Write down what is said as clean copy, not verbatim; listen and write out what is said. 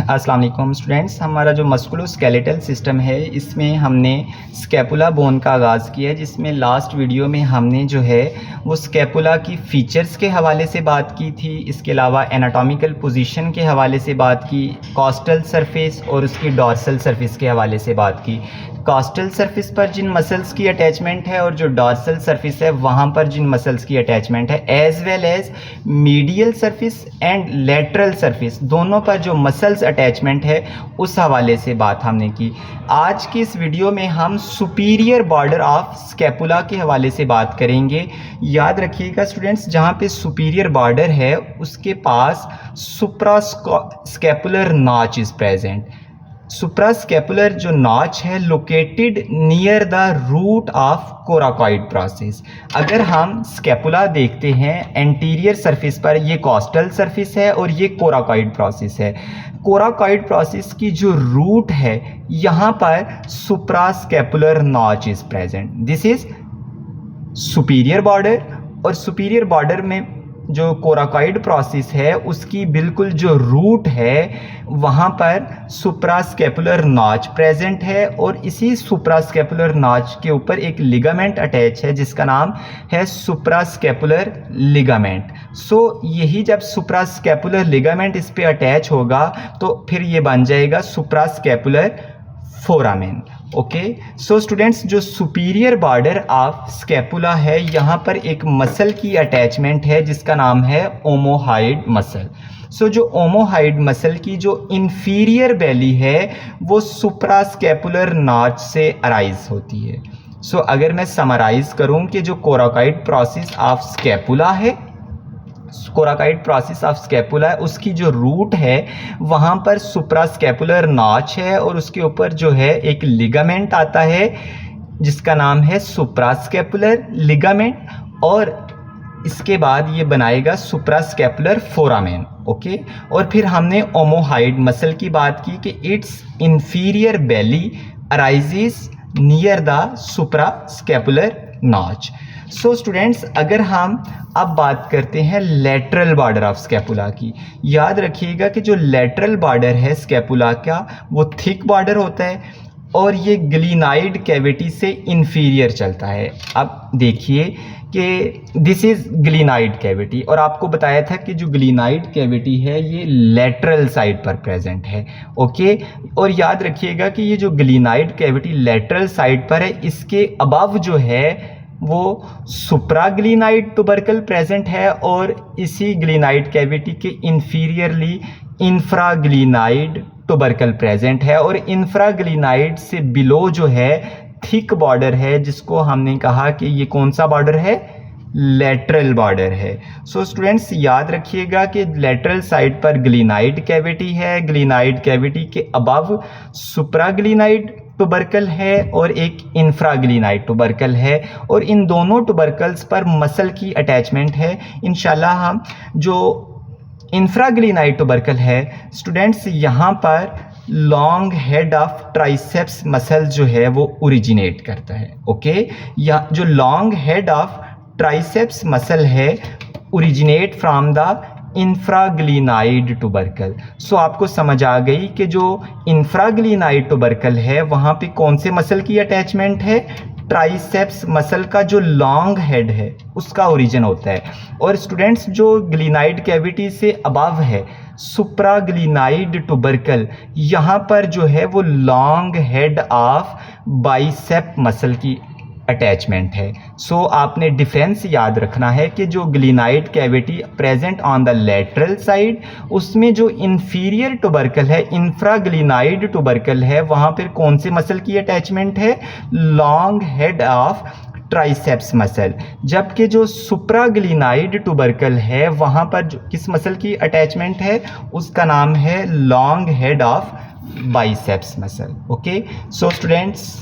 अस्सलाम वालेकुम स्टूडेंट्स। हमारा जो मस्कुलोस्केलेटल सिस्टम है इसमें हमने स्कैपुला बोन का आगाज़ किया है, जिसमें लास्ट वीडियो में हमने जो है वो स्कैपुला की फ़ीचर्स के हवाले से बात की थी। इसके अलावा एनाटॉमिकल पोजीशन के हवाले से बात की, कॉस्टल सरफेस और उसकी डॉर्सल सरफेस के हवाले से बात की। कॉस्टल सरफेस पर जिन मसल्स की अटैचमेंट है और जो डॉर्सल सरफेस है वहाँ पर जिन मसल्स की अटैचमेंट है, as well as medial surface and lateral surface, दोनों पर जो मसल्स अटैचमेंट है उस हवाले से बात हमने की। आज की इस वीडियो में हम सुपीरियर बॉर्डर ऑफ स्कैपुला के हवाले से बात करेंगे। याद रखिएगा स्टूडेंट्स, जहाँ पे सुपीरियर बॉर्डर है उसके पास supra scapular notch is present. Suprascapular जो नॉच है located near the root of coracoid process. अगर हम स्कैपुला देखते हैं एंटीरियर सरफेस पर, ये कॉस्टल सरफेस है और ये कोराकॉइड प्रोसेस है। कोराकॉइड प्रोसेस की जो रूट है यहाँ पर suprascapular notch is present. This is superior border, और सुपीरियर बॉर्डर में जो कोराकॉइड प्रोसेस है उसकी बिल्कुल जो रूट है वहाँ पर सुप्रास्कैपुलर नॉच प्रेजेंट है, और इसी सुप्रास्कैपुलर नॉच के ऊपर एक लिगामेंट अटैच है जिसका नाम है सुप्रास्कैपुलर लिगामेंट। सो यही जब सुप्रास्कैपुलर लिगामेंट इस पे अटैच होगा तो फिर ये बन जाएगा suprascapular foramen. Okay, so students, जो सुपीरियर बॉर्डर ऑफ स्कैपुला है यहाँ पर एक मसल की अटैचमेंट है जिसका नाम है ओमोहाइड मसल। सो जो ओमोहाइड मसल की जो इंफीरियर बेली है वो सुप्रास्कैपुलर नॉच से अराइज होती है। सो अगर मैं समराइज करूँ कि जो कोराकॉइड प्रोसेस ऑफ स्कैपुला है, कोराकॉइड प्रोसेस ऑफ स्कैपुला है, उसकी जो रूट है वहाँ पर सुप्रास्कैपुलर नॉच है और उसके ऊपर जो है एक लिगामेंट आता है जिसका नाम है सुप्रास्कैपुलर लिगामेंट, और इसके बाद ये बनाएगा सुप्रास्कैपुलर फोरामेन। ओके, और फिर हमने ओमोहाइड मसल की बात की कि it's inferior belly arises near the suprascapular notch. So students, अगर हम अब बात करते हैं लेटरल बॉर्डर ऑफ स्कैपुला की, याद रखिएगा कि जो लेटरल बॉर्डर है स्कैपुला का वो थिक बॉर्डर होता है और ये ग्लिनाइड कैविटी से इंफीरियर चलता है। अब देखिए कि दिस इज़ ग्लिनाइड कैविटी, और आपको बताया था कि जो ग्लिनाइड कैविटी है ये लेटरल साइड पर प्रेजेंट है। ओके, और याद रखिएगा कि ये जो ग्लिनाइड कैविटी लेटरल साइड पर है, इसके अबव जो है वो सुप्राग्लिनाइड टुबरकल प्रेजेंट है, और इसी ग्लिनाइड कैविटी के इंफीरियरली इंफ्राग्लिनाइड टुबरकल प्रेजेंट है, और इंफ्राग्लिनाइड से बिलो जो है थिक बॉर्डर है जिसको हमने कहा कि ये कौन सा बॉर्डर है, लेटरल बॉर्डर है। सो स्टूडेंट्स, याद रखिएगा कि लेटरल साइड पर ग्लिनाइड कैविटी है, ग्लिनाइड कैविटी के अबव सुप्राग्लिनाइड टुबरकल है और एक इंफ्राग्लिनाइड टुबरकल है, और इन दोनों टुबरकल्स पर मसल की अटैचमेंट है। इंशाल्लाह हम जो इंफ्राग्लिनाइड टुबरकल है स्टूडेंट्स, यहाँ पर long head of triceps muscle जो है वो ओरिजिनेट करता है। ओके, या जो long head of triceps muscle है ओरिजिनेट फ्रॉम द इंफ्राग्लिनाइड टुबरकल। सो आपको समझ आ गई कि जो इंफ्राग्लिनाइड टुबरकल है वहाँ पे कौन से मसल की अटैचमेंट है, ट्राइसेप्स मसल का जो लॉन्ग हेड है उसका ओरिजिन होता है। और स्टूडेंट्स, जो ग्लिनाइड कैविटी से अबव है सुप्राग्लिनाइड टुबरकल, यहाँ पर जो है वो long head of bicep muscle की अटैचमेंट है। सो आपने डिफरेंस याद रखना है कि जो glenoid cavity present on the lateral side, उसमें जो इंफीरियर टुबरकल है, इंफ्राग्लिनाइड टुबरकल है, वहाँ पर कौन से मसल की अटैचमेंट है, long head of triceps muscle. जबकि जो सुप्राग्लिनाइड टुबरकल है वहाँ पर जो किस मसल की अटैचमेंट है, उसका नाम है long head of biceps muscle. Okay, so students,